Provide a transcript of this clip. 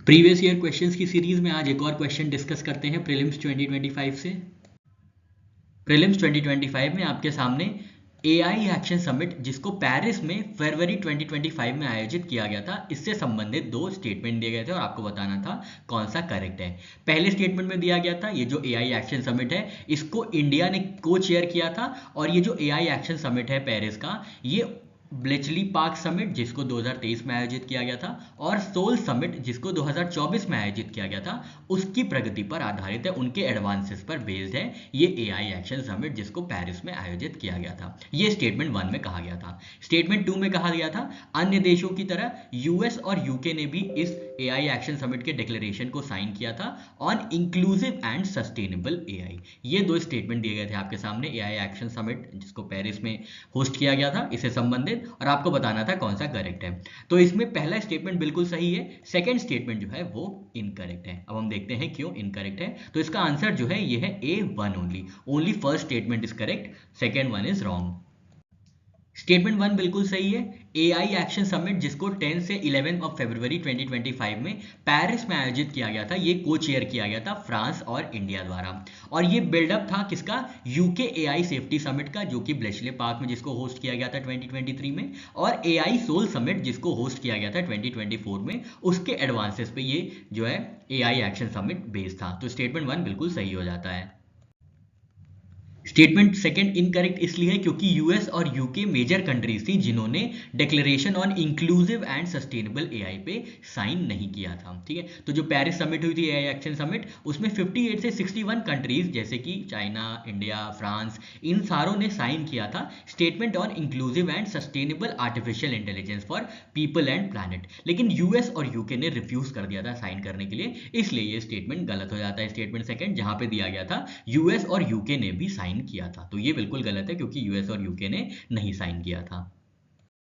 Previous year questions की series में आज एक और क्वेश्चन डिस्कस करते हैं प्रीलिम्स 2025 से। प्रीलिम्स 2025 में आपके सामने एआई एक्शन समिट जिसको पेरिस में फरवरी 2025 में आयोजित किया गया था, इससे संबंधित दो स्टेटमेंट दिए गए थे और आपको बताना था कौन सा करेक्ट है। पहले स्टेटमेंट में दिया गया था ये जो एआई एक्शन समिट है इसको इंडिया ने को चेयर किया था, और ये जो एआई एक्शन समिट है पेरिस का, ये ब्लेचली पार्क समिट जिसको 2023 में आयोजित किया गया था और सोल समिट जिसको 2024 में आयोजित किया गया था, उसकी प्रगति पर आधारित है, उनके एडवांसेस पर बेस्ड है ये एआई एक्शन समिट जिसको पेरिस में आयोजित किया गया था। ये स्टेटमेंट 1 में कहा गया था। स्टेटमेंट 2 में कहा गया था अन्य देशों की तरह यूएस और यूके ने भी इस एआई एक्शन समिट के डिक्लेरेशन को साइन किया था on inclusive and sustainable AI. ये दो स्टेटमेंट दिए गए थे आपके सामने एआई एक्शन समिट जिसको पेरिस में होस्ट किया गया था इससे संबंधित, और आपको बताना था कौन सा करेक्ट है। तो इसमें पहला स्टेटमेंट बिल्कुल सही है, सेकंड स्टेटमेंट जो है वो इनकरेक्ट है। अब हम देखते हैं क्यों इनकरेक्ट है। तो इसका आंसर जो है ये है A1 only first statement is correct, second one is wrong. Statement 1 बिल्कुल सही है। एआई एक्शन समिट जिसको 10 से 11 ऑफ फरवरी 2025 में पेरिस में आयोजित किया गया था, ये को चेयर किया गया था फ्रांस और इंडिया द्वारा, और ये बिल्डअप था किसका, यूके एआई सेफ्टी समिट का, जो कि ब्लेचले पार्क में जिसको होस्ट किया गया था 2023 में, और एआई सोल समिट जिसको होस्ट किया गया था 2024 में, उसके एडवांसेस पे ये जो है एआई एक्शन समिट बेस्ड था। तो स्टेटमेंट 1 बिल्कुल सही हो जाता है। स्टेटमेंट सेकंड इनकरेक्ट इसलिए है क्योंकि यूएस और यूके मेजर कंट्रीज थी जिन्होंने declaration on inclusive and sustainable AI पे साइन नहीं किया था। ठीक है, तो जो पेरिस समिट हुई थी एआई एक्शन समिट, उसमें 58 से 61 कंट्रीज जैसे कि चाइना, इंडिया, फ्रांस, इन सारों ने साइन किया था statement on inclusive and sustainable artificial intelligence for people and planet, लेकिन यूएस और यूके ने रिफ्यूज कर दिया था साइन करने के लिए, इसलिए ये स्टेटमेंट गलत हो जाता है। स्टेटमेंट सेकंड जहां पे दिया गया था यूएस और यूके ने भी साइन किया था, तो ये बिल्कुल गलत है क्योंकि यूएस और यूके ने नहीं साइन किया था।